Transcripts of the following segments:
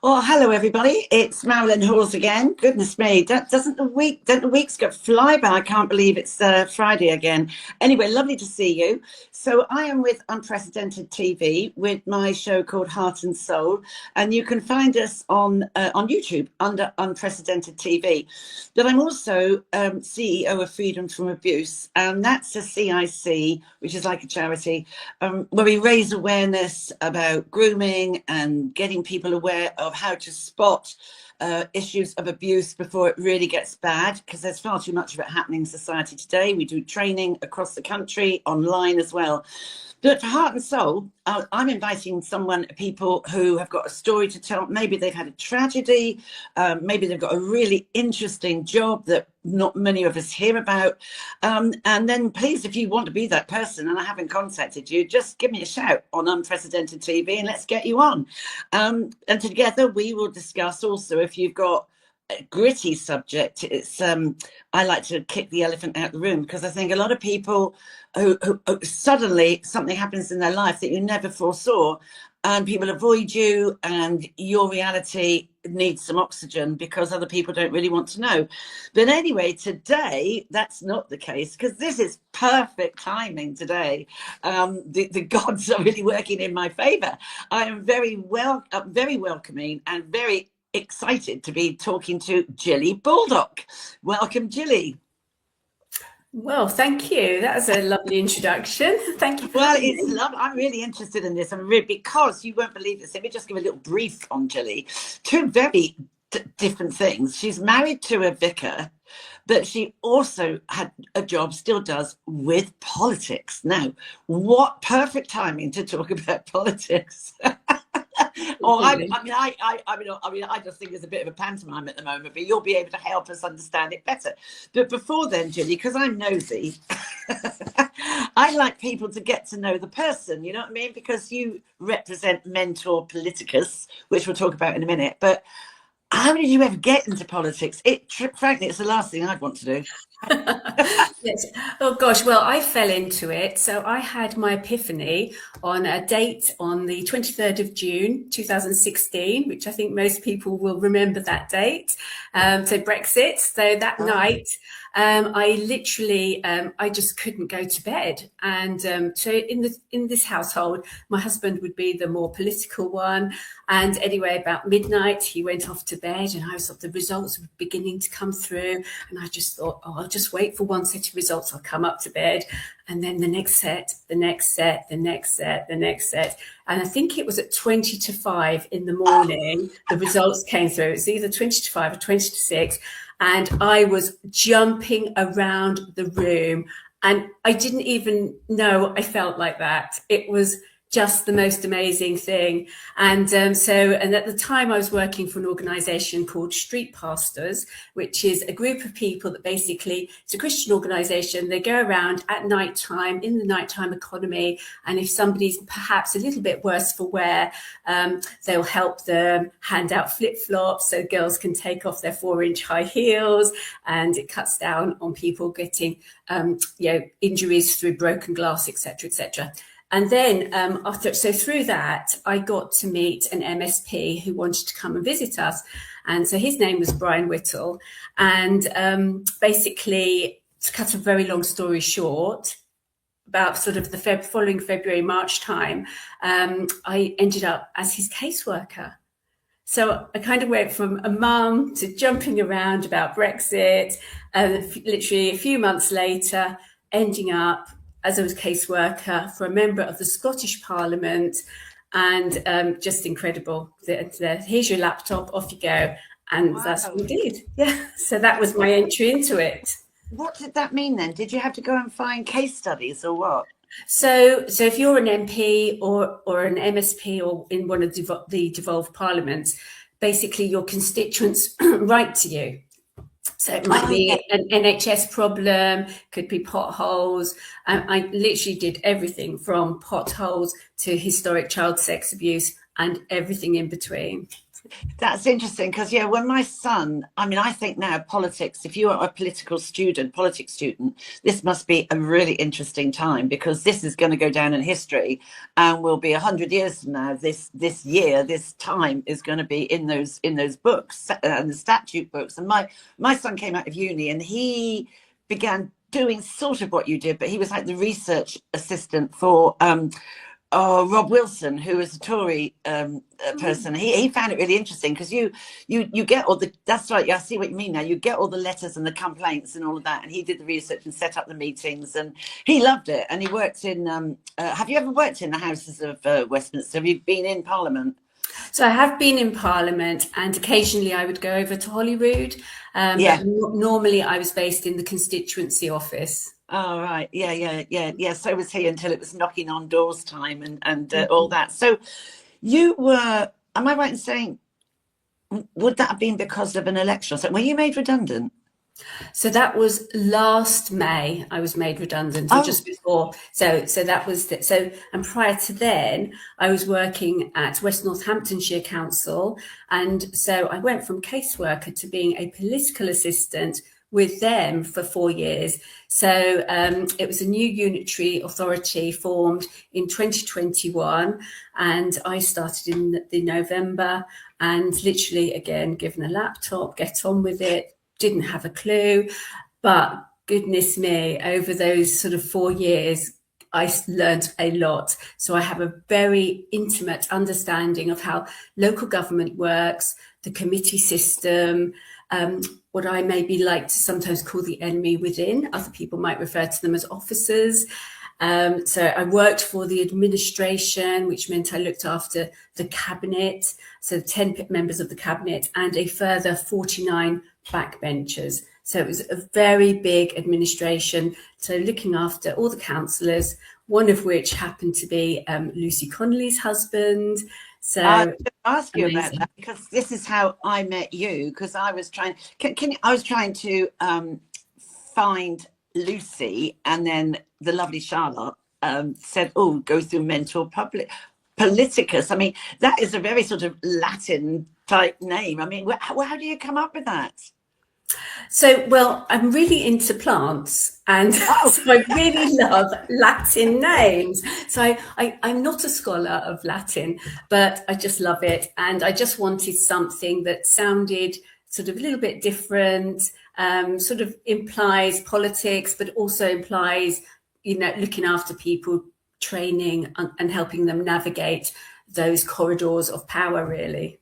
Well, hello everybody. It's Marilyn Halls again. Goodness me, don't the weeks go fly by? I can't believe it's Friday again. Anyway, lovely to see you. So I am with Unprecedented TV with my show called Heart and Soul, and you can find us on YouTube under Unprecedented TV. But I'm also CEO of Freedom from Abuse, and that's a CIC, which is like a charity, where we raise awareness about grooming and getting people aware of how to spot issues of abuse before it really gets bad, because there's far too much of it happening in society today. We do training across the country, online as well. But for Heart and Soul, I'm inviting people who have got a story to tell. Maybe they've had a tragedy, maybe they've got a really interesting job that not many of us hear about. And then please, if you want to be that person and I haven't contacted you, just give me a shout on Unprecedented TV and let's get you on. And together we will discuss also, if you've got a gritty subject, it's I like to kick the elephant out of the room, because I think a lot of people who suddenly something happens in their life that you never foresaw, and people avoid you, and your reality needs some oxygen because other people don't really want to know. But anyway, today that's not the case, because this is perfect timing today. The gods are really working in my favor. I am very welcoming and very excited to be talking to Gilly Baldock. Welcome, Gilly. Well, thank you. That was a lovely introduction. Thank you. Well, it's lovely. I'm really interested in this, and because you won't believe this. Let me just give a little brief on Gilly. Two very different things. She's married to a vicar, but she also had a job, still does, with politics. Now, what perfect timing to talk about politics. I just think it's a bit of a pantomime at the moment, but you'll be able to help us understand it better. But before then, Gilly, because I'm nosy, I like people to get to know the person, you know what I mean? Because you represent Mentor Politicus, which we'll talk about in a minute. But how did you ever get into politics? Frankly, it's the last thing I'd want to do. Yes. Oh gosh, well, I fell into it. So I had my epiphany on a date on the 23rd of June 2016, which I think most people will remember that date. So Brexit. So that night, I literally, I just couldn't go to bed. And so in this household, my husband would be the more political one. And anyway, about midnight, he went off to bed, and I thought the results were beginning to come through. And I just thought, I'll just wait for one set of results. I'll come up to bed. And then the next set, the next set, the next set, the next set. And I think it was at 20 to 5 in the morning, the results came through. It was either 20 to 5 or 20 to 6. And I was jumping around the room, and I didn't even know I felt like that. It was just the most amazing thing. And at the time I was working for an organisation called Street Pastors, which is a group of people that basically, it's a Christian organisation. They go around at night time, in the nighttime economy, and if somebody's perhaps a little bit worse for wear, they'll help them hand out flip-flops so girls can take off their 4-inch high heels, and it cuts down on people getting injuries through broken glass, etc., etc. And then through that, I got to meet an MSP who wanted to come and visit us. And so his name was Brian Whittle. And basically, to cut a very long story short, about sort of the following February, March time, I ended up as his caseworker. So I kind of went from a mum to jumping around about Brexit, literally a few months later, ending up as I was caseworker for a member of the Scottish Parliament, and just incredible. Here's your laptop, off you go. And that's what we did. Yeah, so that was my entry into it. What did that mean then? Did you have to go and find case studies or what? So if you're an MP or an MSP or in one of the devolved parliaments, basically your constituents write to you. So it might be an NHS problem, could be potholes. I literally did everything from potholes to historic child sex abuse and everything in between. That's interesting because, yeah, when my son, I mean, I think now politics, if you are a politics student, this must be a really interesting time because this is going to go down in history and will be 100 years from now. This year, this time is going to be in those books and the statute books. And my son came out of uni and he began doing sort of what you did, but he was like the research assistant for Rob Wilson, who was a Tory person. He found it really interesting because you get all the, that's right, I see what you mean now, you get all the letters and the complaints and all of that, and he did the research and set up the meetings, and he loved it. And he worked in have you ever worked in the Houses of Westminster? Have you been in Parliament? So I have been in Parliament, and occasionally I would go over to Holyrood, Yeah. but normally I was based in the constituency office. Oh, right. Yeah. So was he until it was knocking on doors time and all that. So you were, am I right in saying, would that have been because of an election or something? Were you made redundant? So that was last May. I was made redundant, or just before. So that was so. And prior to then, I was working at West Northamptonshire Council, and so I went from caseworker to being a political assistant with them for 4 years. So it was a new unitary authority formed in 2021, and I started in the November, and literally again given a laptop, get on with it. Didn't have a clue, but goodness me, over those sort of 4 years, I learned a lot. So I have a very intimate understanding of how local government works, the committee system, what I maybe like to sometimes call the enemy within. Other people might refer to them as officers. So I worked for the administration, which meant I looked after the cabinet, so 10 members of the cabinet and a further 49 backbenchers. So it was a very big administration. So looking after all the councillors, one of which happened to be Lucy Connolly's husband. So I was going to ask you about that because this is how I met you. Because I was trying, I was trying to find Lucy, and then the lovely Charlotte said, "Oh, go through Mentor Politicus." I mean, that is a very sort of Latin type name. I mean, how do you come up with that? So, well, I'm really into plants, and so I really love Latin names. So I'm not a scholar of Latin, but I just love it. And I just wanted something that sounded sort of a little bit different, sort of implies politics, but also implies, looking after people, training and helping them navigate those corridors of power, really.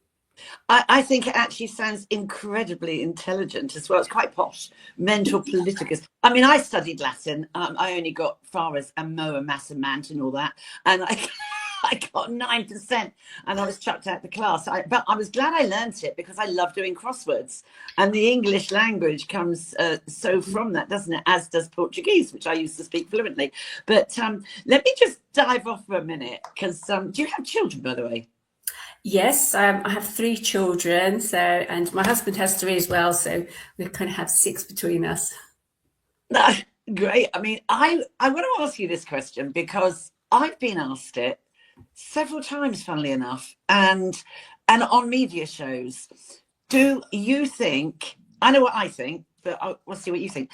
I think it actually sounds incredibly intelligent as well. It's quite posh. Mentor Politicus. I mean, I studied Latin. I only got far as Amoa, Massa, Mant and all that. And I got 9% and I was chucked out the class. But I was glad I learnt it because I love doing crosswords. And the English language comes so from that, doesn't it? As does Portuguese, which I used to speak fluently. But let me just dive off for a minute because do you have children, by the way? Yes, I have 3 children, and my husband has 3 as well, so we kind of have 6 between us. Great. I mean, I want to ask you this question because I've been asked it several times, funnily enough, and on media shows. Do you think, I know what I think, but we'll see what you think.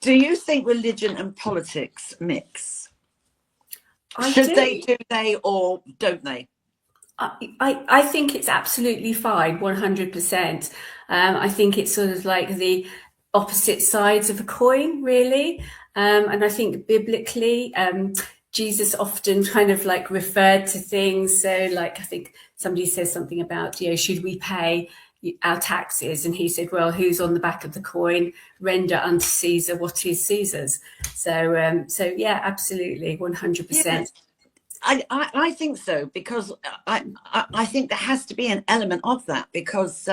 Do you think religion and politics mix? Should they, do they, or don't they? I think it's absolutely fine, 100%. I think it's sort of like the opposite sides of a coin, really. And I think biblically, Jesus often kind of like referred to things. So like, I think somebody says something about, should we pay our taxes? And he said, well, who's on the back of the coin? Render unto Caesar what is Caesar's. So yeah, absolutely, 100%. Yeah. I think so because I think there has to be an element of that because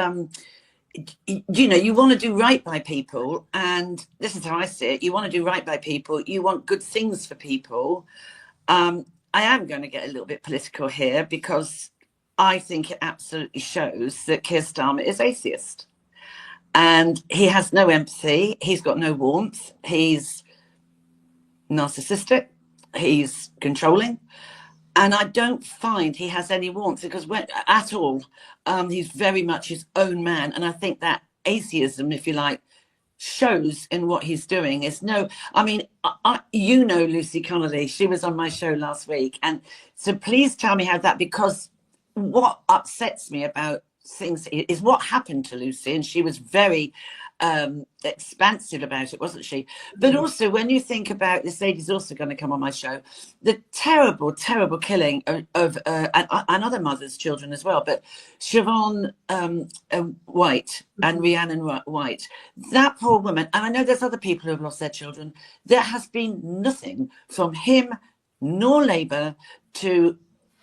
you want to do right by people, and this is how I see it. You want to do right by people. You want good things for people. I am going to get a little bit political here because I think it absolutely shows that Keir Starmer is atheist, and he has no empathy. He's got no warmth. He's narcissistic. He's controlling. And I don't find he has any warmth because at all, he's very much his own man. And I think that atheism, if you like, shows in what he's doing. Is no, I mean, you know Lucy Connolly, she was on my show last week. And so please tell me how that, because what upsets me about things is what happened to Lucy. And she was very expansive about it, wasn't she? But also when you think about, this lady's also going to come on my show, the terrible killing of and other mothers' children as well, but Siobhan White and Rhiannon White, that poor woman, and I know there's other people who have lost their children, there has been nothing from him nor Labour to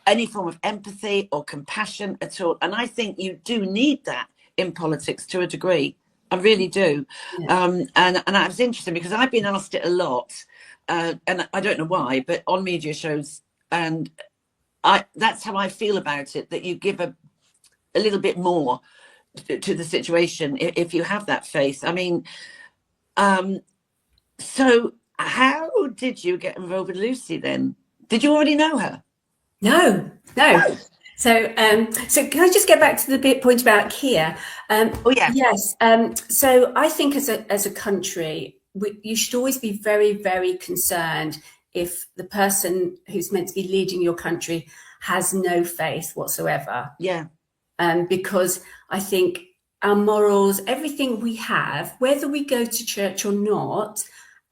any form of empathy or compassion at all. And I think you do need that in politics to a degree. I really do. Yeah. And I was interested because I've been asked it a lot, and I don't know why, but on media shows, and that's how I feel about it, that you give a little bit more to the situation if you have that faith. I mean, so how did you get involved with Lucy then? Did you already know her? No. So can I just get back to the point about Keir? Oh yeah. Yes. So I think as a country, you should always be very, very concerned if the person who's meant to be leading your country has no faith whatsoever. Yeah. Because I think our morals, everything we have, whether we go to church or not,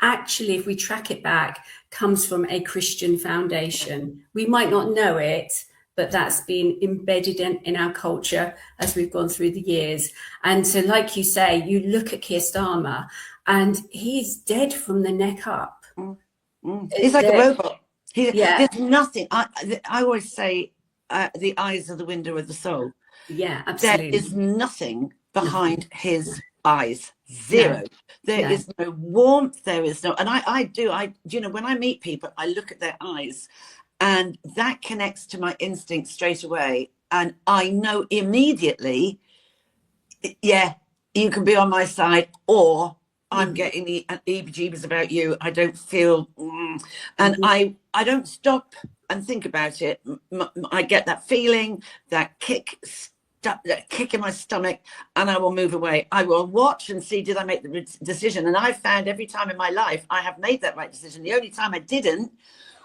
actually, if we track it back, comes from a Christian foundation. We might not know it, but that's been embedded in our culture as we've gone through the years. And so, like you say, you look at Keir Starmer and he's dead from the neck up. He's like a robot. There's nothing. I always say the eyes are the window of the soul. Yeah, absolutely. There is nothing behind his eyes. Zero. There is no warmth. There is no, and I you know, when I meet people, I look at their eyes and that connects to my instinct straight away. And I know immediately, yeah, you can be on my side, or I'm getting the heebie-jeebies about you. I don't feel, and I don't stop and think about it. I get that feeling, that kick in my stomach, and I will move away. I will watch and see, did I make the decision? And I've found every time in my life I have made that right decision. The only time I didn't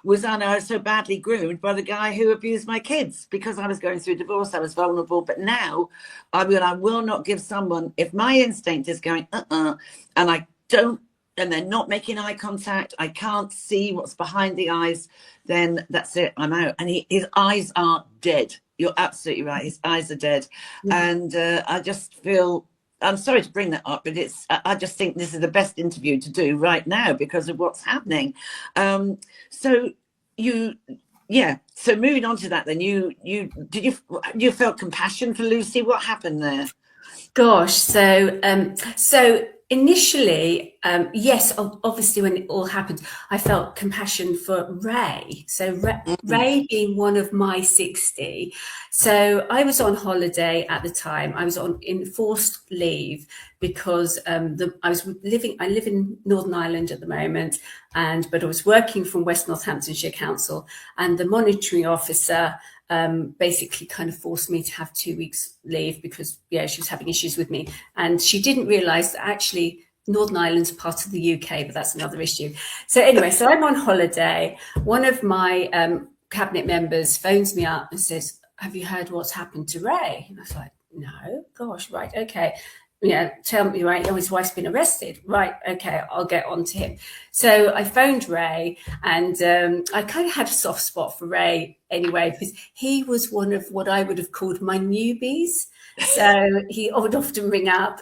was when I was so badly groomed by the guy who abused my kids, because I was going through divorce. I was vulnerable. But now I will not give someone, if my instinct is going and I don't, and they're not making eye contact, I can't see what's behind the eyes, then that's it, I'm out. And his eyes are dead. You're absolutely right. His eyes are dead. And I just feel, I'm sorry to bring that up, but I just think this is the best interview to do right now because of what's happening. So moving on to that, then you felt compassion for Lucy? What happened there? Gosh, so initially, yes, obviously when it all happened, I felt compassion for Ray. So Ray being one of my 60. So I was on holiday at the time. I was on enforced leave because I live in Northern Ireland at the moment, but I was working from West Northamptonshire Council, and the monitoring officer basically kind of forced me to have 2 weeks leave because she was having issues with me, and she didn't realise that actually Northern Ireland's part of the UK, but that's another issue. So anyway, so I'm on holiday. One of my cabinet members phones me up and says, "Have you heard what's happened to Ray?" And I was like, "No." "Gosh, right, okay. Tell me, right? Oh, his wife's been arrested. Right, okay, I'll get on to him." So I phoned Ray, and I kind of had a soft spot for Ray anyway, because he was one of what I would have called my newbies. So he would often ring up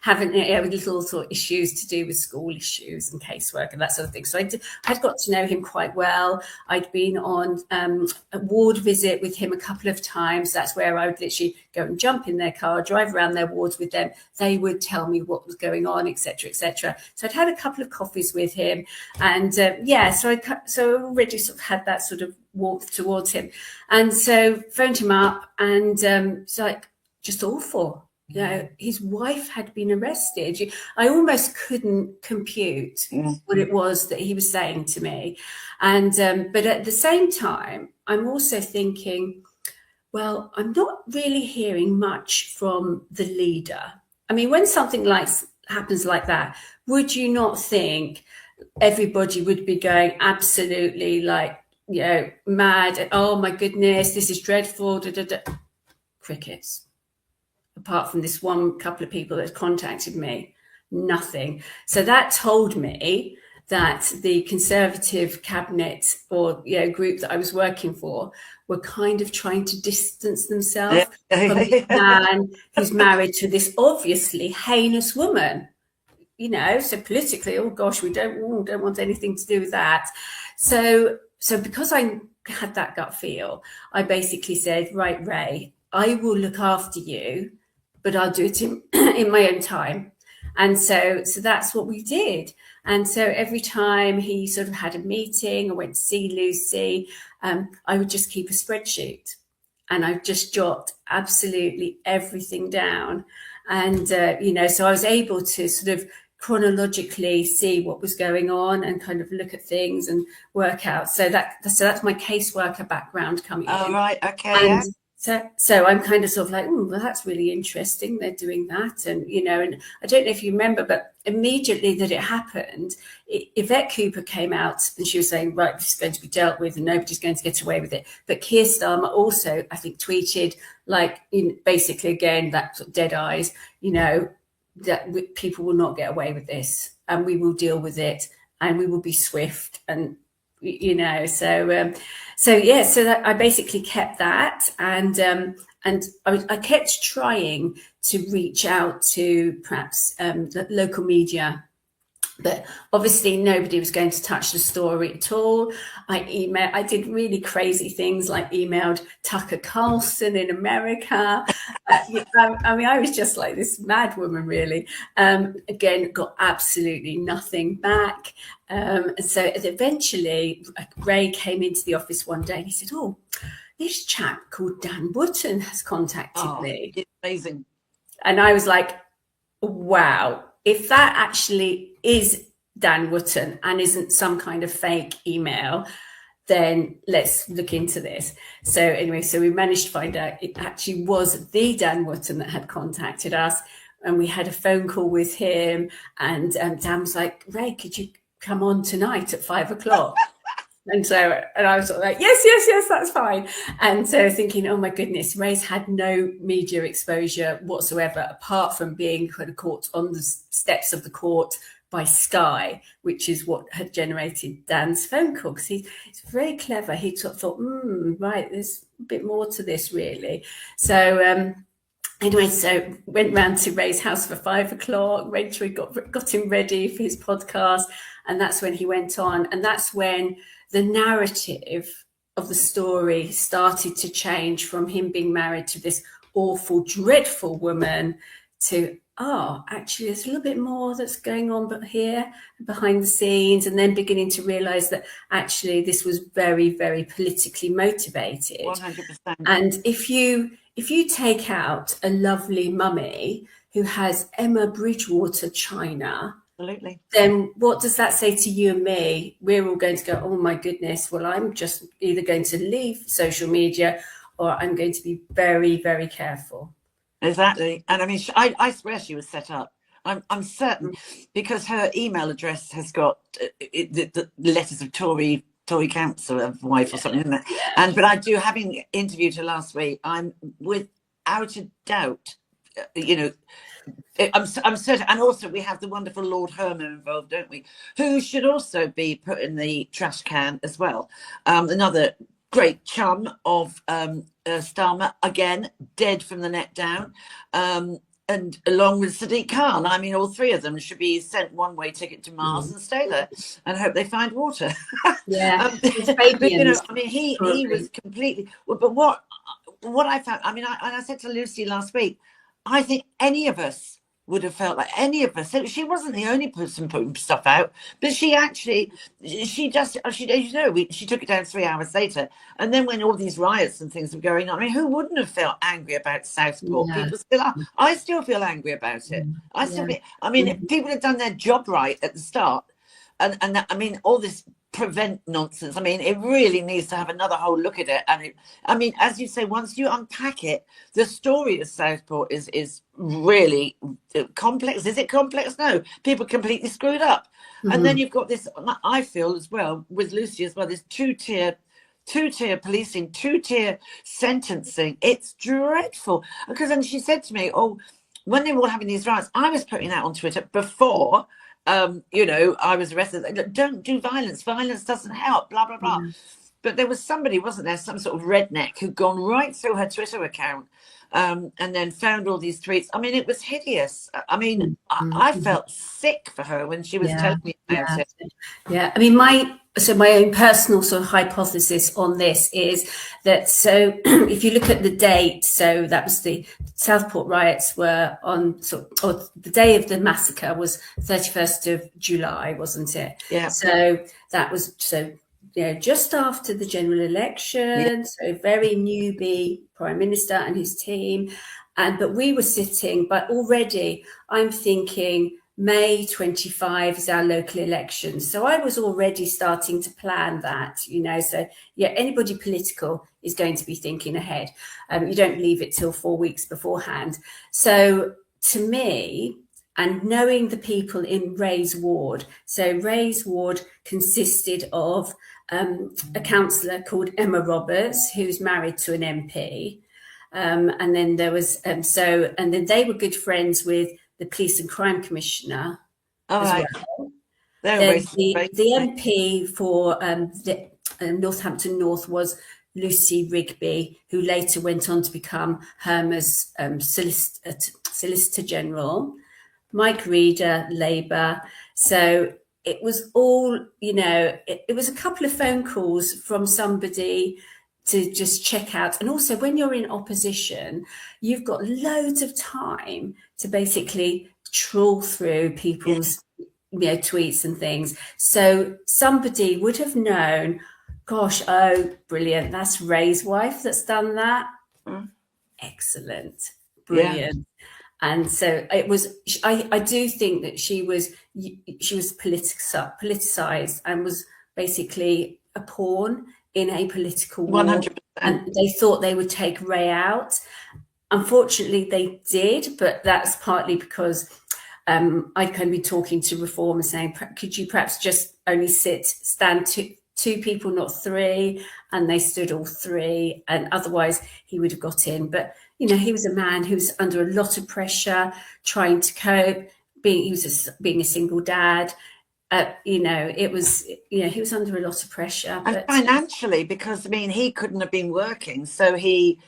having little sort of issues to do with school issues and casework and that sort of thing. So I'd got to know him quite well. I'd been on a ward visit with him a couple of times. That's where I would literally go and jump in their car, drive around their wards with them. They would tell me what was going on, etc., etc. So I'd had a couple of coffees with him, and so I already sort of had that sort of warmth towards him, and so phoned him up, and it's like, just awful. his wife had been arrested. I almost couldn't compute what it was that he was saying to me. And but at the same time, I'm also thinking, well, I'm not really hearing much from the leader. I mean, when something happens like that, would you not think everybody would be going absolutely mad? Oh my goodness, this is dreadful. Da, da, da. Crickets. Apart from this one couple of people that contacted me, nothing. So that told me that the Conservative cabinet or group that I was working for were kind of trying to distance themselves from this man who's married to this obviously heinous woman. So politically, oh gosh, we don't want anything to do with that. So because I had that gut feel, I basically said, right, Ray, I will look after you, but I'll do it in my own time. And so that's what we did. And so every time he sort of had a meeting, I went to see Lucy, I would just keep a spreadsheet and I just jot absolutely everything down. And, so I was able to sort of chronologically see what was going on and kind of look at things and work out. So that's my caseworker background coming in. Oh, right. Okay. And so I'm kind of sort of like, well, that's really interesting. They're doing that. And, and I don't know if you remember, but immediately that it happened, Yvette Cooper came out and she was saying, right, this is going to be dealt with and nobody's going to get away with it. But Keir Starmer also, I think, tweeted basically, again, that sort of dead eyes, that people will not get away with this and we will deal with it and we will be swift. And so that I basically kept that, and I kept trying to reach out to perhaps the local media, but obviously nobody was going to touch the story at all. I did really crazy things, like emailed Tucker Carlson in America. I was just like this mad woman, really. Again, got absolutely nothing back. So eventually Ray came into the office one day and he said, oh, this chap called Dan Wootton has contacted me. It's amazing. And I was like, wow, if that actually is Dan Wootton and isn't some kind of fake email, then let's look into this. So anyway, so we managed to find out it actually was the Dan Wootton that had contacted us. And we had a phone call with him. And Dan was like, Ray, could you come on tonight at 5:00? And I was sort of like, yes, that's fine. And so thinking, oh my goodness, Ray's had no media exposure whatsoever, apart from being kind of caught on the steps of the court by Sky, which is what had generated Dan's phone call. Because he's very clever. He sort of thought, right, there's a bit more to this, really. So anyway, so went round to Ray's house for 5:00. Rachel got him ready for his podcast, and that's when he went on, and that's when the narrative of the story started to change from him being married to this awful, dreadful woman to, actually, there's a little bit more that's going on here behind the scenes, and then beginning to realise that actually this was very, very politically motivated. 100%. And if you take out a lovely mummy who has Emma Bridgewater china, absolutely, then what does that say to you and me? We're all going to go, oh my goodness, well, I'm just either going to leave social media or I'm going to be very, very careful. Exactly. And I mean, I swear she was set up. I'm certain, because her email address has got the letters of Tory council wife or something, isn't it? Yeah. But I do, having interviewed her last week, I'm without a doubt, I'm certain. And also we have the wonderful Lord Herman involved, don't we? Who should also be put in the trash can as well. Another great chum of Starmer, again, dead from the neck down. And along with Sadiq Khan, I mean, all three of them should be sent one-way ticket to Mars and stay there and hope they find water. Yeah, but, I mean, he was completely. But what I found, I mean, I said to Lucy last week, I think any of us would have felt like any of us. So she wasn't the only person putting stuff out, but she actually, she took it down 3 hours later. And then when all these riots and things were going on, I mean, who wouldn't have felt angry about Southport? Yeah. People still are. I still feel angry about it. Yeah. I mean, if people had done their job right at the start, and that, I mean, all this prevent nonsense. I mean, it really needs to have another whole look at it. And I mean, as you say, once you unpack it, the story of Southport is really complex. Is it complex? No, people completely screwed up. And then you've got this, I feel as well, with Lucy as well, this two-tier policing, two-tier sentencing. It's dreadful. Because then she said to me, oh, when they were all having these riots, I was putting that on Twitter before I was arrested. Don't do violence. Violence doesn't help, blah, blah, blah. But there was somebody, wasn't there, some sort of redneck who'd gone right through her Twitter account and then found all these tweets. I mean, it was hideous. I mean, I felt sick for her when she was telling me about it. Yeah, I mean, my own personal sort of hypothesis on this is that, so if you look at the date, so that was the Southport riots were on, or the day of the massacre was 31st of July, wasn't it? Yeah. So that was, just after the general election, so very newbie Prime Minister and his team. But we were sitting, but already I'm thinking May 25 is our local election. So I was already starting to plan that, so anybody political is going to be thinking ahead. You don't leave it till 4 weeks beforehand. So to me, and knowing the people in Ray's ward, so Ray's ward consisted of a councillor called Emma Roberts, who's married to an MP. And then there was, and then they were good friends with the Police and Crime Commissioner as well. Then the MP for the Northampton North was Lucy Rigby, who later went on to become Herma's Solicitor General. Mike Reeder, Labour. So it was all, it was a couple of phone calls from somebody to just check out. And also when you're in opposition, you've got loads of time to basically trawl through people's tweets and things. So somebody would have known, gosh, oh, brilliant, that's Ray's wife that's done that. Excellent, brilliant. And so it was, I do think that she was politicized and was basically a pawn in a political war. 100%. And they thought they would take Ray out. Unfortunately, they did, but that's partly because I can be talking to Reform and saying, could you perhaps just only stand two people, not three? And they stood all three, and otherwise he would have got in. But he was a man who was under a lot of pressure, trying to cope. Being a single dad. It was, he was under a lot of pressure. And financially, because, I mean, he couldn't have been working. So he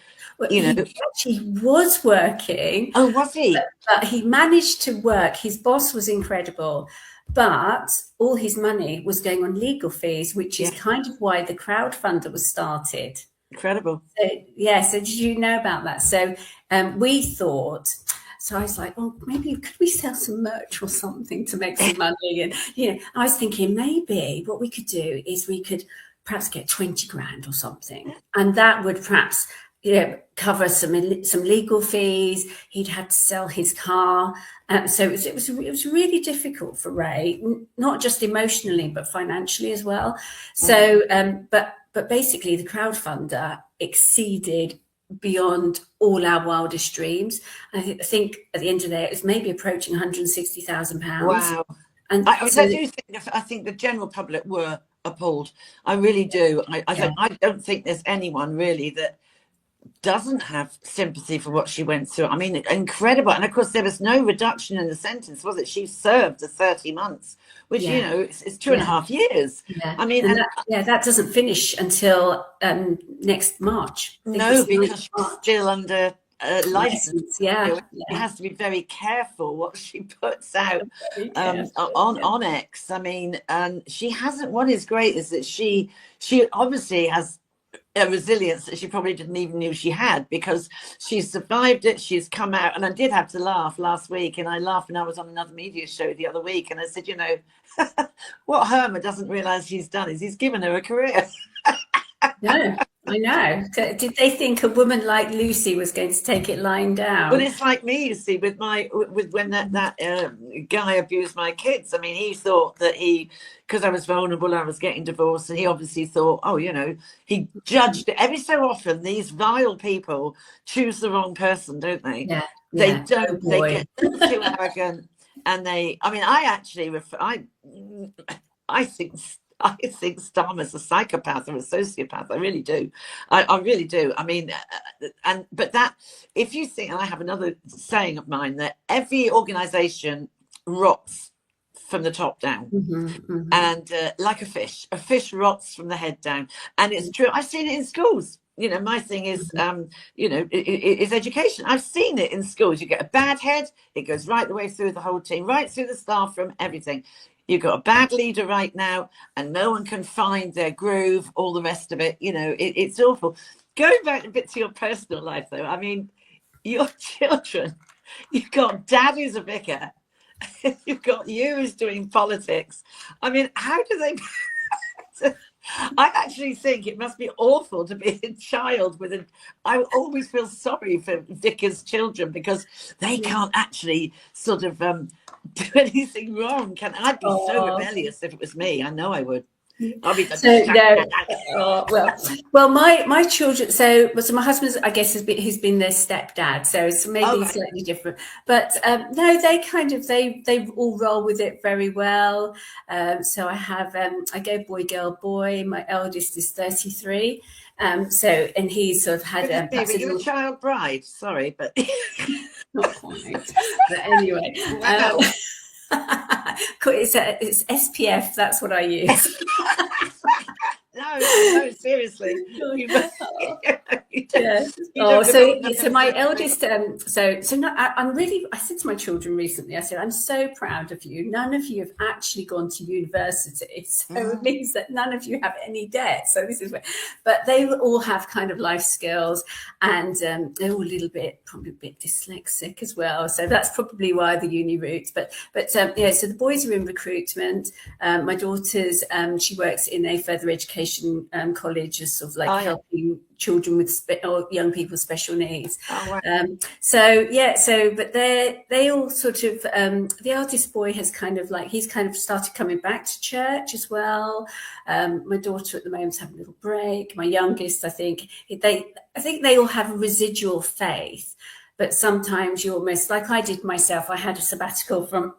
actually was working. Oh, was he? But he managed to work. His boss was incredible. But all his money was going on legal fees, which is kind of why the crowdfunder was started. Incredible. So did you know about that? So we thought... So I was like, oh, maybe could we sell some merch or something to make some money? And, I was thinking maybe what we could do is we could perhaps get 20 grand or something. And that would perhaps, cover some legal fees. He'd have to sell his car. So it was really difficult for Ray, not just emotionally, but financially as well. So, but basically the crowdfunder exceeded beyond all our wildest dreams. I think at the end of the day, it was maybe approaching £160,000. Wow. And I think the general public were appalled. I really do. I don't think there's anyone really that doesn't have sympathy for what she went through. I mean, incredible. And of course, there was no reduction in the sentence, was it? She served the 30 months, which, it's 2.5 years. Yeah. I mean, that doesn't finish until next March. No, because she's still under license. It has to be very careful what she puts out on X. I mean, and she hasn't. What is great is that she obviously has a resilience that she probably didn't even know she had, because she's survived it. She's come out, and I did have to laugh last week, and I laughed when I was on another media show the other week, and I said, you know, what Herman doesn't realise he's done is he's given her a career. No, I know. Did they think a woman like Lucy was going to take it lying down? Well, it's like me, you see, with when that guy abused my kids. I mean, he thought that because I was vulnerable, I was getting divorced, and he obviously thought, oh, you know, he judged it. Every so often, these vile people choose the wrong person, don't they? Yeah, They yeah. don't. Oh, They boy. get too arrogant, and they. I mean, I think Starmer's a psychopath or a sociopath. I really do. I really do. I mean, but that, if you think, and I have another saying of mine, that every organisation rots from the top down, and like a fish rots from the head down, and it's true. I've seen it in schools. You know, my thing is, you know, is education. I've seen it in schools. You get a bad head, it goes right the way through the whole team, right through the staff room, everything. You've got a bad leader right now, and no one can find their groove, all the rest of it. You know, it's awful. Going back a bit to your personal life, though, I mean, your children, you've got dad who's a vicar, you've got you who's doing politics. I mean, how do they... I actually think it must be awful to be a child with I always feel sorry for vicars' children, because they can't actually sort of do anything wrong. I'd be so rebellious if it was me. I know I would. I'll be well, my children. So my husband's, I guess, he's been their stepdad, so it's maybe slightly different. But no, they all roll with it very well. So I go boy, girl, boy. My eldest is 33. So, and he sort of had you're a child bride. Sorry, but not quite. But anyway. Wow. It's SPF. That's what I use. No, seriously. So my eldest. I said to my children recently, I said, I'm so proud of you. None of you have actually gone to university, so it means that none of you have any debt. So this is but they all have kind of life skills, and they're all probably a bit dyslexic as well. So that's probably why the uni route. But so the boys are in recruitment. My daughter's she works in a further education college, as sort of like helping children with or young people with special needs. Wow. But they all sort of the eldest boy has he's kind of started coming back to church as well. My daughter at the moment's having a little break. My youngest, I think they all have a residual faith. But sometimes you almost, like I did myself, I had a sabbatical from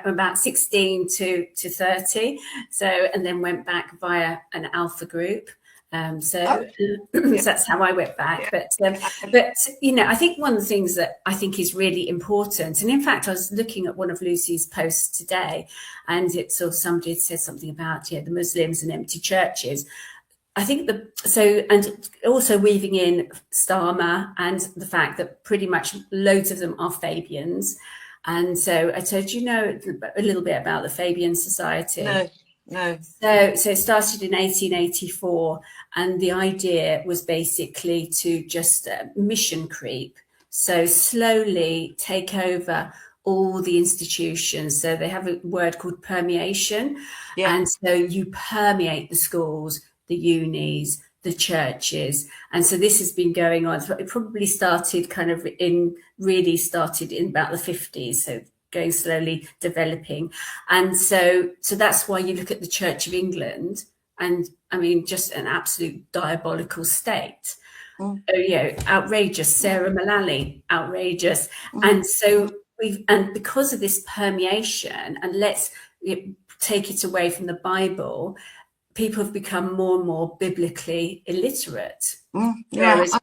about 16 to 30. So, and then went back via an alpha group. So that's how I went back. Yeah. But you know, I think one of the things that I think is really important, and in fact, I was looking at one of Lucy's posts today, and somebody had said something about the Muslims and empty churches. I think and also weaving in Starmer and the fact that pretty much loads of them are Fabians. And so I told you know a little bit about the Fabian Society. No. So it started in 1884, and the idea was basically to just mission creep. So slowly take over all the institutions. So they have a word called permeation. Yeah. And so you permeate the schools, the unis, the churches. And so this has been going on. So it probably started in about the 50s. So going slowly developing. And so that's why you look at the Church of England, and I mean, just an absolute diabolical state. Outrageous. Sarah Mullally, outrageous. And so and because of this permeation, and let's take it away from the Bible, people have become more and more biblically illiterate. Whereas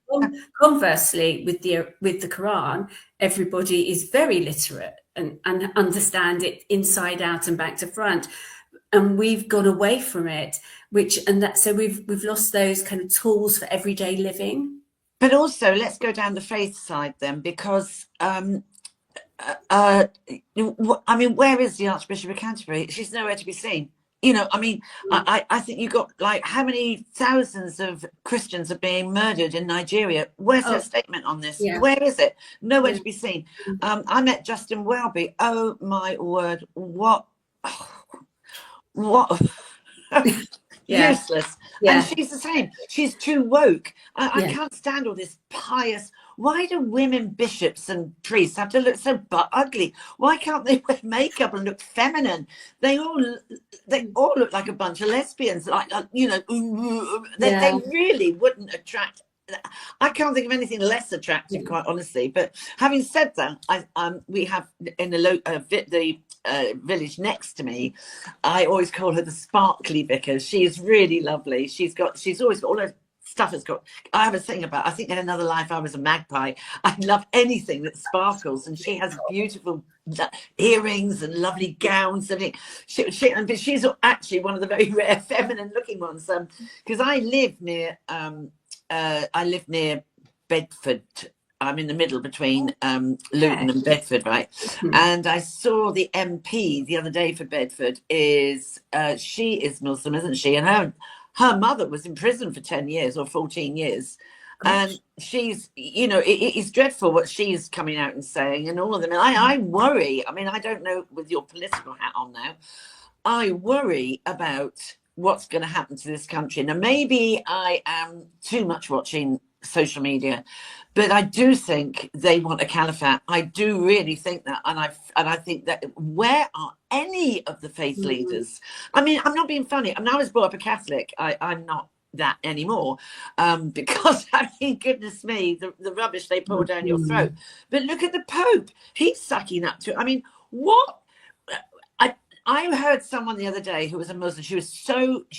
conversely, with the Quran, everybody is very literate and understand it inside out and back to front. And we've gone away from it, so we've lost those kind of tools for everyday living. But also, let's go down the faith side then, because I mean, where is the Archbishop of Canterbury? She's nowhere to be seen. You know, I mean, I think you got like how many thousands of Christians are being murdered in Nigeria? Where's her Oh, statement on this? yeah, Where is it? Nowhere yeah, to be seen. I met Justin Welby. Oh my word! What? yeah, Useless. And yeah, she's the same. She's too woke. I yeah. can't stand all this pious. Why do women bishops and priests have to look so butt ugly? Why can't they wear makeup and look feminine? They all look like a bunch of lesbians. Like you know, they Yeah, really wouldn't attract. I can't think of anything less attractive, yeah. quite honestly. But having said that, we have in the village next to me. I always call her the sparkly vicar. She is really lovely. She's always got all her stuff. Has got. I have a thing about. I think in another life I was a magpie. I love anything that sparkles, and she has beautiful earrings and lovely gowns. And but she's actually one of the very rare feminine-looking ones. Because I live near. I live near Bedford. I'm in the middle between Luton and Bedford, right? And I saw the MP the other day for Bedford. She is Muslim, isn't she? And her mother was in prison for 10 years or 14 years. And she's, you know, it is dreadful what she's coming out and saying and all of them. And I worry. I mean, I don't know with your political hat on now. I worry about what's going to happen to this country. Now, maybe I am too much watching social media, but I do think they want a caliphate. I do really think that, and I think that where are any of the faith leaders? I mean, I'm not being funny. I mean, I was brought up a Catholic. I'm not that anymore, because I mean, goodness me, the rubbish they pour down your throat. But look at the Pope. He's sucking up to it. I mean, what? I heard someone the other day who was a Muslim. She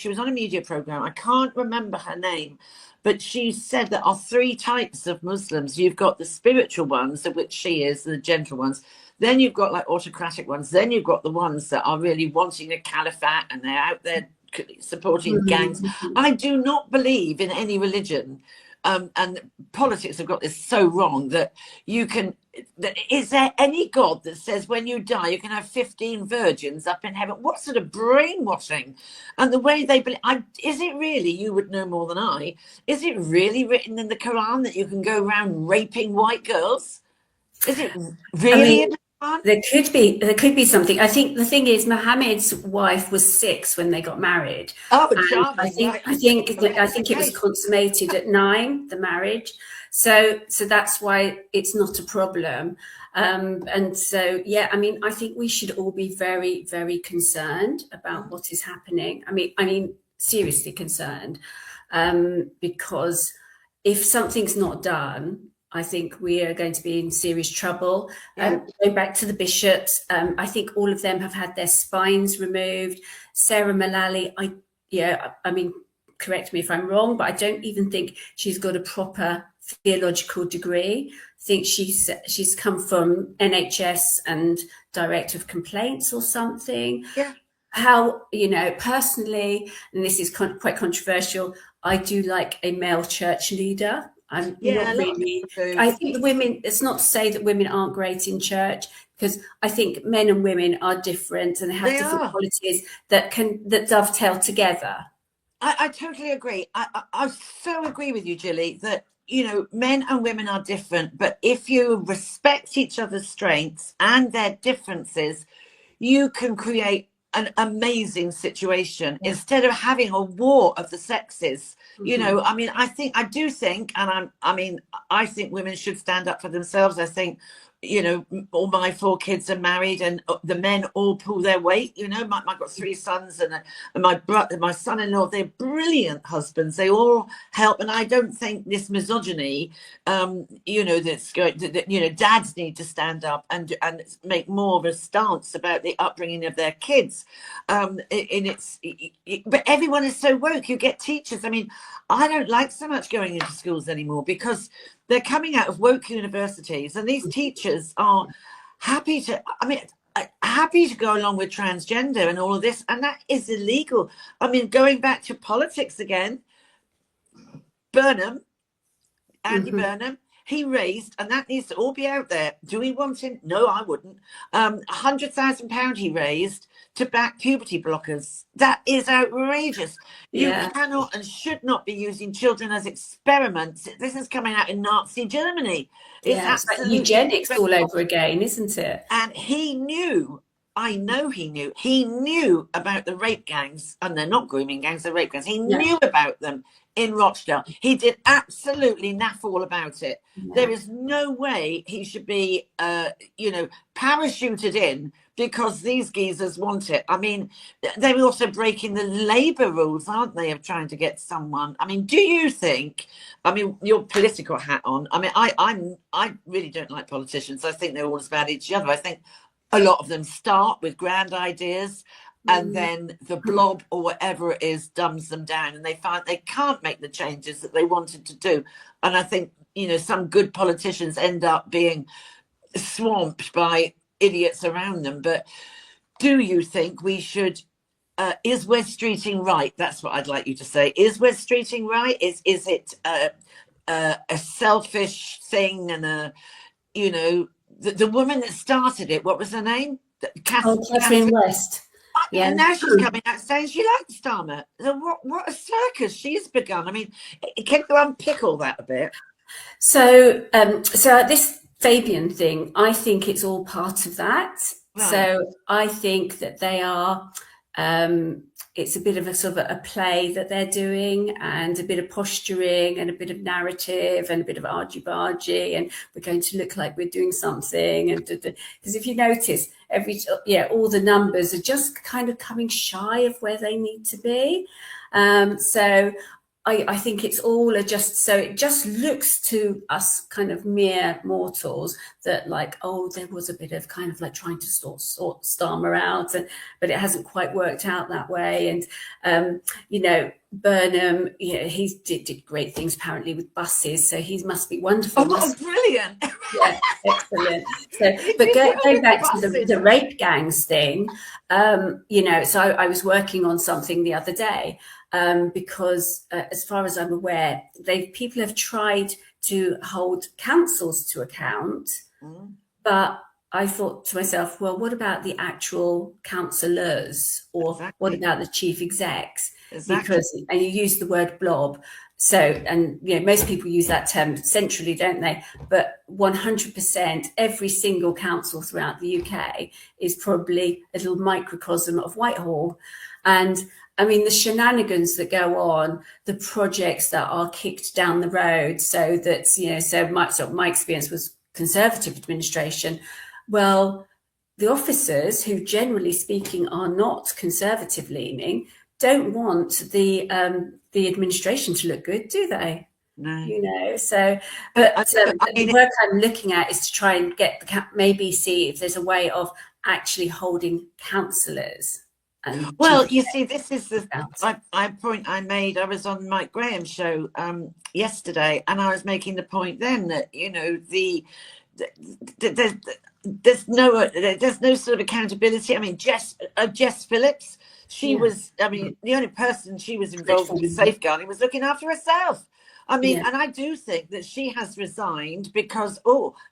was on a media program. I can't remember her name, but she said there are three types of Muslims. You've got the spiritual ones, of which she is, the gentle ones. Then you've got like autocratic ones. Then you've got the ones that are really wanting a caliphate and they're out there supporting gangs. I do not believe in any religion. And politics have got this so wrong that is there any God that says when you die you can have 15 virgins up in heaven? What sort of brainwashing? And the way they believe, is it really, you would know more than I, is it really written in the Quran that you can go around raping white girls? Is it really in the Quran? There could be something. I think the thing is, Mohammed's wife was 6 when they got married. Oh, And charming, right. I think it was consummated at 9, the marriage. So that's why it's not a problem. And so, yeah, I mean, I think we should all be very, very concerned about what is happening. I mean, seriously concerned, because if something's not done, I think we are going to be in serious trouble. Going back to the bishops, I think all of them have had their spines removed. Sarah Mullally, I mean, correct me if I'm wrong, but I don't even think she's got a proper theological degree. I think she's come from NHS and Director of Complaints or something. Yeah. How, you know, personally, and this is quite controversial, I do like a male church leader. I'm not really. I think the women. It's not to say that women aren't great in church, because I think men and women are different and have different qualities that dovetail together. I totally agree. I so agree with you, Gilly, that, you know, men and women are different, but if you respect each other's strengths and their differences, you can create an amazing situation instead of having a war of the sexes. You know, I mean, I think women should stand up for themselves. I think, you know, all my 4 kids are married and the men all pull their weight. You know, I've got 3 sons and my son-in-law, they're brilliant husbands. They all help. And I don't think this misogyny, you know, that's going to, you know, dads need to stand up and make more of a stance about the upbringing of their kids. But everyone is so woke. You get teachers. I mean, I don't like so much going into schools anymore because they're coming out of woke universities and these teachers are happy to go along with transgender and all of this, and that is illegal. I mean, going back to politics again, Andy Burnham, he raised, and that needs to all be out there. Do we want him? No, I wouldn't. £100,000 he raised to back puberty blockers. That is outrageous. You Yeah. cannot and should not be using children as experiments. This is coming out in Nazi Germany. It's Yeah, it's like absolutely eugenics all over again, isn't it? and he knew, I know he knew about the rape gangs, and they're not grooming gangs, they're rape gangs. He knew about them in Rochdale. He did absolutely naff all about it. Yeah. There is no way he should be, parachuted in because these geezers want it. I mean, they're also breaking the labour rules, aren't they, of trying to get someone. I mean, do you think, I mean, your political hat on, I mean, I really don't like politicians. I think they're all as bad as each other. I think a lot of them start with grand ideas and then the blob or whatever it is dumbs them down, and they find they can't make the changes that they wanted to do. And I think, some good politicians end up being swamped by idiots around them. But do you think we should, is West Streeting right? That's what I'd like you to say. Is West Streeting right? Is it a selfish thing and the woman that started it, what was her name? Catherine West. Yeah. And now she's coming out saying she likes Starmer. So what a circus she's begun. I mean, can you unpick all that a bit? So this Fabian thing, I think it's all part of that. Right. So I think that they are, it's a bit of a sort of a play that they're doing, and a bit of posturing and a bit of narrative and a bit of argy-bargy, and we're going to look like we're doing something. And because if you notice, all the numbers are just kind of coming shy of where they need to be. So I think it's all so it just looks to us kind of mere mortals that like, oh, there was a bit of kind of like trying to sort Starmer out, but it hasn't quite worked out that way. And, Burnham, he did great things apparently with buses, so he must be wonderful. Oh, brilliant. Yeah, excellent. So, but going back to the rape gangs thing, so I was working on something the other day, because as far as I'm aware, people have tried to hold councils to account, but I thought to myself, well, what about the actual councillors, or what about the chief execs? Exactly. And you use the word blob. So, and most people use that term centrally, don't they? But 100%, every single council throughout the UK is probably a little microcosm of Whitehall. And I mean, the shenanigans that go on, the projects that are kicked down the road, so that, so my experience was Conservative administration. Well, the officers, who generally speaking are not Conservative leaning, don't want the administration to look good, do they? No. So, but the work I'm looking at is to try and maybe see if there's a way of actually holding councillors. Well, you see, this is the point I made. I was on Mike Graham's show yesterday, and I was making the point then that there's no sort of accountability. I mean, Jess Phillips, she was. I mean, the only person she was involved with safeguarding was looking after herself. I mean, and I do think that she has resigned because,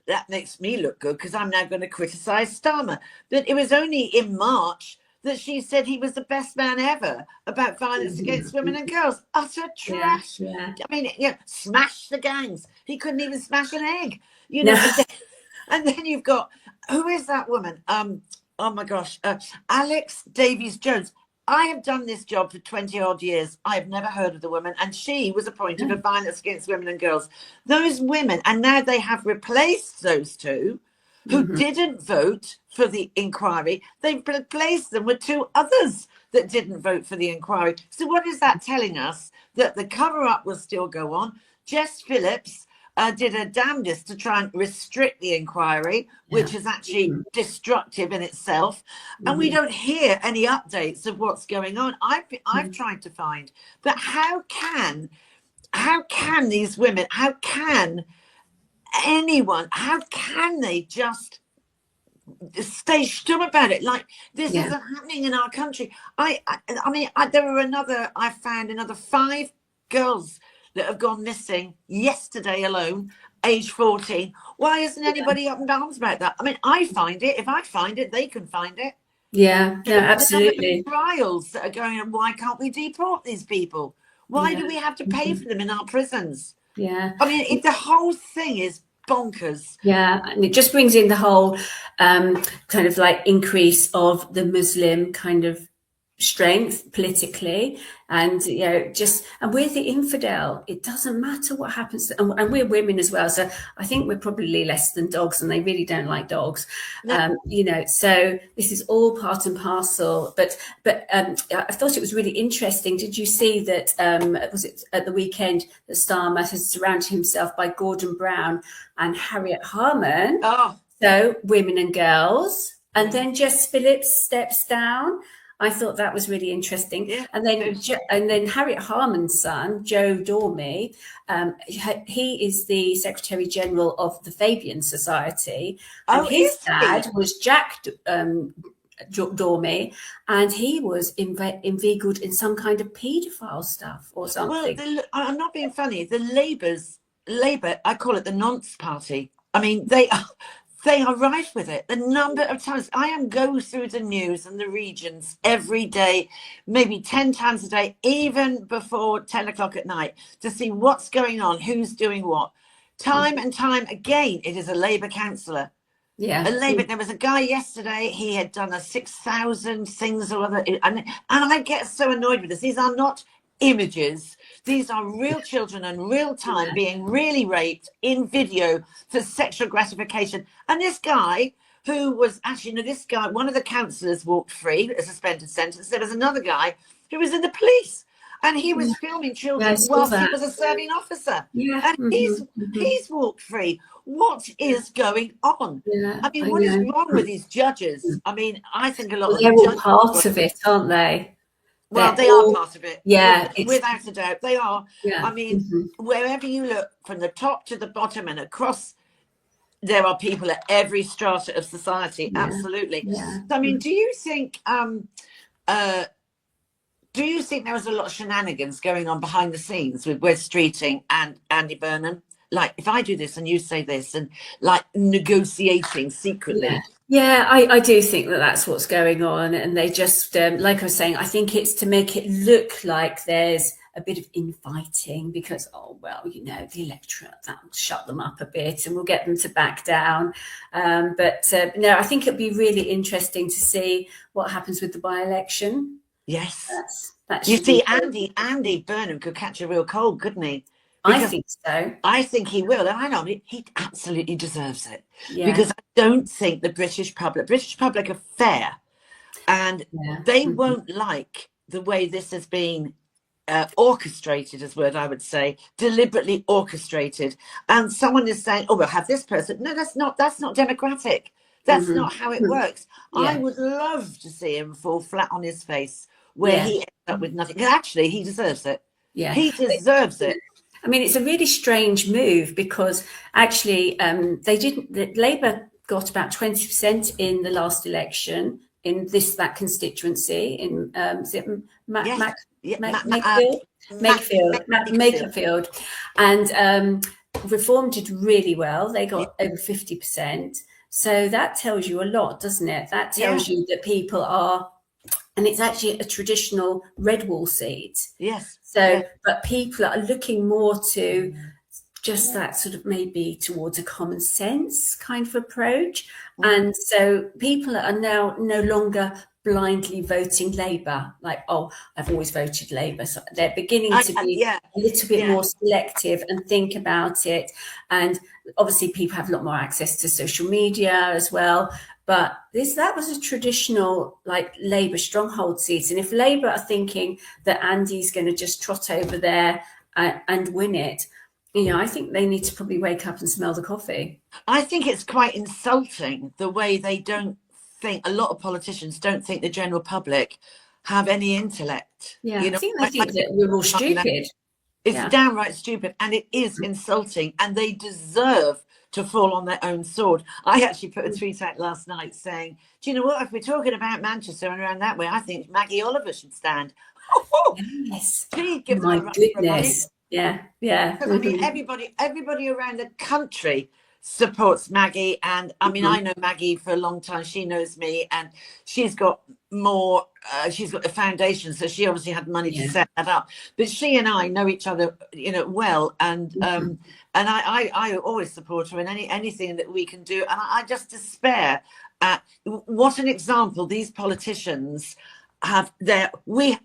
that makes me look good because I'm now going to criticise Starmer. But it was only in March that she said he was the best man ever about violence against women and girls. Utter trash. I mean, smash the gangs. He couldn't even smash an egg. And then you've got, who is that woman? Oh my gosh, Alex Davies-Jones. I have done this job for 20 odd years. I have never heard of the woman, and she was appointed for violence against women and girls. Those women, and now they have replaced those two who didn't vote for the inquiry. They've replaced them with two others that didn't vote for the inquiry. So what is that telling us? That the cover-up will still go on. Jess Phillips did her damnedest to try and restrict the inquiry, which is actually destructive in itself. And we don't hear any updates of what's going on. I've tried to find, but how can these women, how can anyone, how can they just stay stum about it? Like, this isn't happening in our country. I mean, I found another 5 girls that have gone missing yesterday alone, age 14. Why isn't anybody up in arms about that? I mean, I find it. If I find it, they can find it. Yeah, no, The number of absolutely. trials that are going on, why can't we deport these people? Why Yeah. do we have to pay for them in our prisons? Yeah. I mean, the whole thing is bonkers. Yeah, and it just brings in the whole kind of like increase of the Muslim kind of strength politically, and and we're the infidel. It doesn't matter what happens, and we're women as well. So I think we're probably less than dogs, and they really don't like dogs. No. So this is all part and parcel. But I thought it was really interesting. Did you see that? Was it at the weekend that Starmer has surrounded himself by Gordon Brown and Harriet Harman? Oh. So women and girls, and then Jess Phillips steps down. I thought that was really interesting. Yeah. And then Harriet Harman's son, Joe Dormy, he is the Secretary General of the Fabian Society, and his dad was Jack Dormy, and he was inveigled in some kind of paedophile stuff or something. Well, I'm not being funny. The Labour, I call it the nonce party. I mean, they are rife with it. The number of times I go through the news and the regions every day, maybe 10 times a day, even before 10 o'clock at night, to see what's going on, who's doing what. Time and time again, it is a Labour councillor. Yeah. There was a guy yesterday, he had done a 6,000 things or other. And I get so annoyed with this. These are not images. These are real children in real time being really raped in video for sexual gratification. And this guy who was actually, one of the councillors walked free, a suspended sentence. There was another guy who was in the police and he was filming children whilst he was a serving officer. Yeah. And he's walked free. What is going on? Yeah, I mean, what is wrong with these judges? I mean, I think a lot of they're all part of it, aren't they? Well, they are part of it. Yeah. Without a doubt, they are. Yeah. I mean, wherever you look, from the top to the bottom and across, there are people at every strata of society. Yeah. Absolutely. Yeah. So, I mean, do you think there was a lot of shenanigans going on behind the scenes with Wes Streeting and Andy Burnham? Like, if I do this and you say this, and like negotiating secretly. Yeah, I do think that that's what's going on. And they just, like I was saying, I think it's to make it look like there's a bit of infighting because, the electorate, that will shut them up a bit and we'll get them to back down. No, I think it'll be really interesting to see what happens with the by-election. Yes. You see, Andy Burnham could catch a real cold, couldn't he? Because I think so. I think he will. And I know he absolutely deserves it. Yeah. Because I don't think the British public are fair. And they won't like the way this has been orchestrated, is what I would say, deliberately orchestrated. And someone is saying, oh, we'll have this person. No, that's not democratic. That's not how it works. Yeah. I would love to see him fall flat on his face where he ends up with nothing. Actually, he deserves it. Yeah. He deserves it. I mean, it's a really strange move because actually Labour got about 20% in the last election in that constituency in Makerfield, and Reform did really well. They got over 50%. So that tells you a lot, doesn't it? That tells you that people are, and it's actually a traditional red wall seat. Yes. So, but people are looking more to just that sort of maybe towards a common sense kind of approach. And so people are now no longer blindly voting Labour, like, oh, I've always voted Labour. So they're beginning to be a little bit more selective and think about it. And obviously people have a lot more access to social media as well. But that was a traditional like Labour stronghold seat. And if Labour are thinking that Andy's going to just trot over there and win it, I think they need to probably wake up and smell the coffee. I think it's quite insulting the way they don't think, a lot of politicians don't think the general public have any intellect. Yeah, I think they think that we're all stupid. It's downright stupid, and it is insulting, and they deserve to fall on their own sword. I actually put a tweet out last night saying, do you know what, if we're talking about Manchester and around that way, I think Maggie Oliver should stand. Yes. She gives My goodness. Yeah, yeah. Because I mean, everybody around the country supports Maggie, and I mean, I know Maggie for a long time. She knows me, and she's got more. She's got the foundation, so she obviously had money to Yeah. set that up. But she and I know each other, well, and I always support her in anything that we can do, and I just despair at what an example these politicians have. What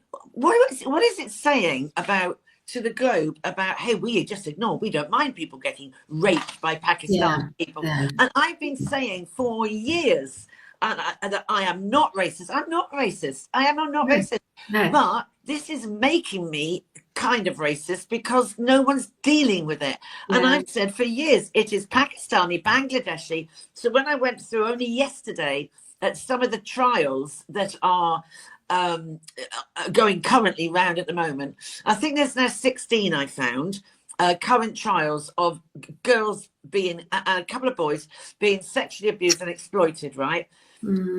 is it saying about? To the globe about, hey, we just ignore, we don't mind people getting raped by Pakistani people. Yeah. And I've been saying for years that I am not racist. I'm not racist. I am not racist. No. But this is making me kind of racist because no one's dealing with it. And I've said for years, it is Pakistani, Bangladeshi. So when I went through only yesterday at some of the trials that are going currently round at the moment. I think there's now 16 I found current trials of girls being, a couple of boys being sexually abused and exploited, right?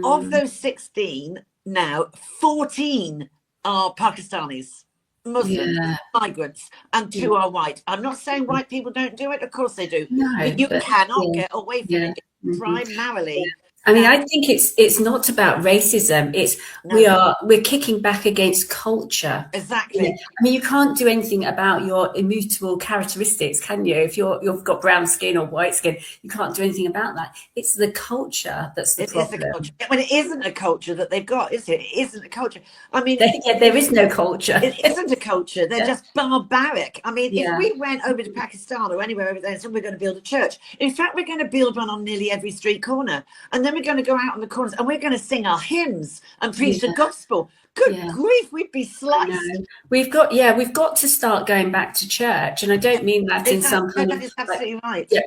Of those 16 now, 14 are Pakistanis, Muslim migrants, and 2 are white. I'm not saying white people don't do it, of course they do, but you cannot get away from it. Primarily I mean, I think it's not about racism. It's we're kicking back against culture. Exactly. I mean, you can't do anything about your immutable characteristics, can you? If you've got brown skin or white skin, you can't do anything about that. It's the culture that's the problem. Is a culture. When it isn't a culture that they've got, is it? It isn't a culture. I mean, there is no culture. It isn't a culture. They're just barbaric. I mean, if we went over to Pakistan or anywhere over there and said we're going to build a church, in fact, we're going to build one on nearly every street corner, and then we're going to go out on the corners and we're going to sing our hymns and preach the gospel. Good grief, we'd be sliced. We've got to start going back to church, and I don't mean that in some kind of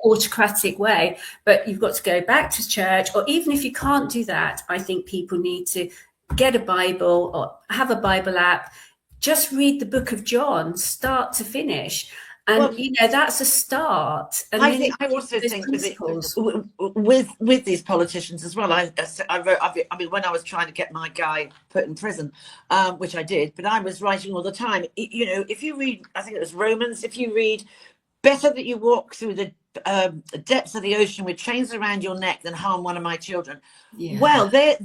autocratic way, but you've got to go back to church. Or even if you can't do that, I think people need to get a Bible or have a Bible app. Just read the book of John, start to finish. And that's a start. And I also think with these politicians as well. I mean, when I was trying to get my guy put in prison, which I did, but I was writing all the time. If you read, I think it was Romans. If you read, better that you walk through the depths of the ocean with chains around your neck than harm one of my children. Well, there.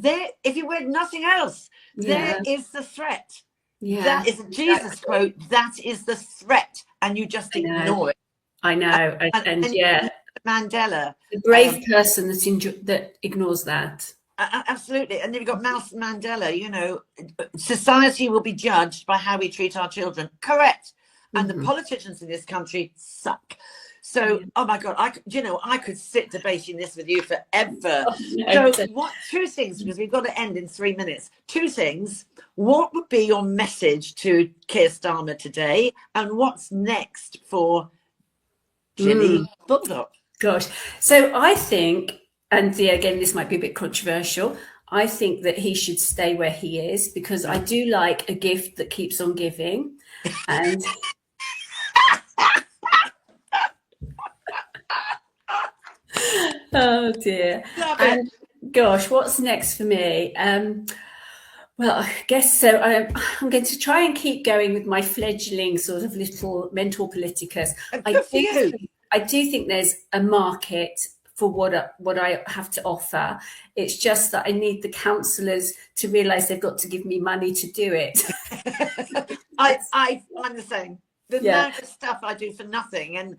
If you read nothing else, there is the threat. That is Jesus quote. That is the threat. And you just ignore it. I know, and Mandela, the brave person that ignores that. Absolutely, and then you've got Nelson Mandela. Society will be judged by how we treat our children. Correct, and the politicians in this country suck. So, oh my God, I could sit debating this with you forever. Two things, because we've got to end in 3 minutes. 2 things. What would be your message to Keir Starmer today? And what's next for Gilly Baldock? Gosh. So I think, and again, this might be a bit controversial, I think that he should stay where he is, because I do like a gift that keeps on giving. And oh dear. And gosh, what's next for me? Well, I guess so. I'm going to try and keep going with my fledgling sort of little mentor politicus. I do think there's a market for what I have to offer. It's just that I need the councillors to realise they've got to give me money to do it. I'm the same. The amount of stuff I do for nothing, and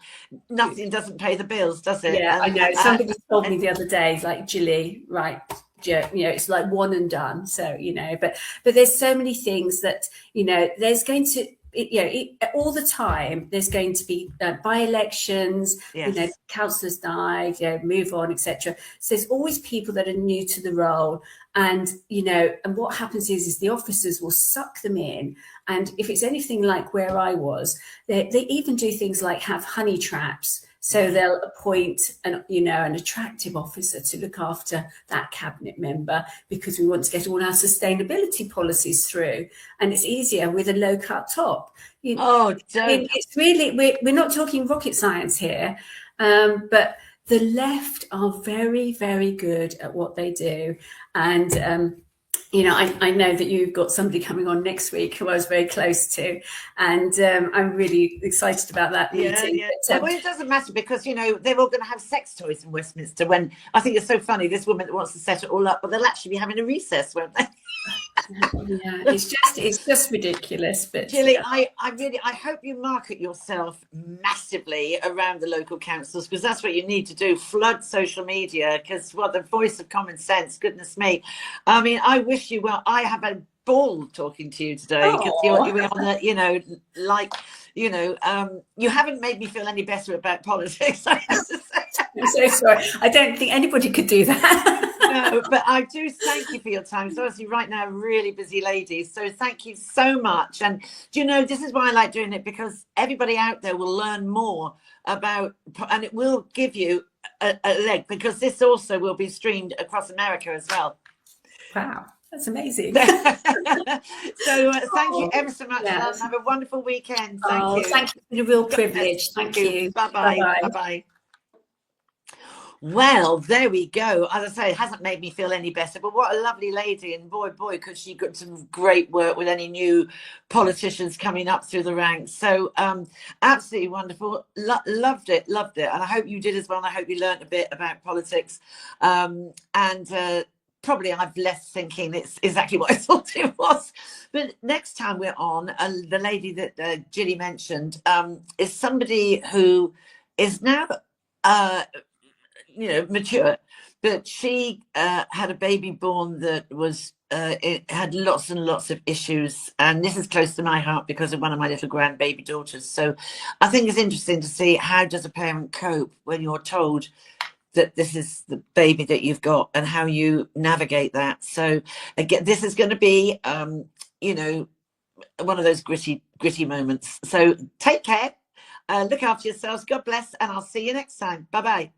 nothing doesn't pay the bills, does it? Yeah, I know. Somebody told me the other day, like, Gilly, right, it's like one and done. So, but there's so many things that, there's going to, all the time, there's going to be by-elections, councillors die, move on, etc. So there's always people that are new to the role. And, and what happens is the officers will suck them in. And if it's anything like where I was, they even do things like have honey traps. So they'll appoint an attractive officer to look after that cabinet member, because we want to get all our sustainability policies through. And it's easier with a low cut top. It's really, we're not talking rocket science here, but the left are very, very good at what they do. And you know, I know that you've got somebody coming on next week who I was very close to, and I'm really excited about that meeting. Yeah. But, Well, it doesn't matter because, you know, they're all going to have sex toys in Westminster. When I think it's so funny, this woman that wants to set it all up, but they'll actually be having a recess, won't they? yeah, it's just ridiculous. But Gilly, yeah. I hope you market yourself massively around the local councils, because that's what you need to do. Flood social media, because what the voice of common sense, goodness me. I mean, I wish you well. I have a ball talking to you today because you're on the, you know, like, you know, you haven't made me feel any better about politics, I have to say. I'm so sorry. I don't think anybody could do that. No, but I do thank you for your time. So obviously right now, really busy lady. So thank you so much. And do you know, this is why I like doing it, because everybody out there will learn more about, and it will give you a leg, because this also will be streamed across America as well. Wow, that's amazing. So thank you ever so much, love. Have a wonderful weekend. Thank you. Thank you. It's been a real privilege. Thank you. Bye-bye. Bye-bye. Well, there we go. As I say, it hasn't made me feel any better, but what a lovely lady. And boy, could she got some great work with any new politicians coming up through the ranks. So absolutely wonderful. Loved it. And I hope you did as well. And I hope you learned a bit about politics. Probably I've left thinking it's exactly what I thought it was. But next time we're on, the lady that Gilly mentioned is somebody who is now... you know, mature, but she had a baby born that was it had lots and lots of issues, and this is close to my heart because of one of my little grandbaby daughters. So I think it's interesting to see, how does a parent cope when you're told that this is the baby that you've got, and how you navigate that. So again, this is going to be you know, one of those gritty moments. So take care, look after yourselves, God bless, and I'll see you next time. Bye-bye.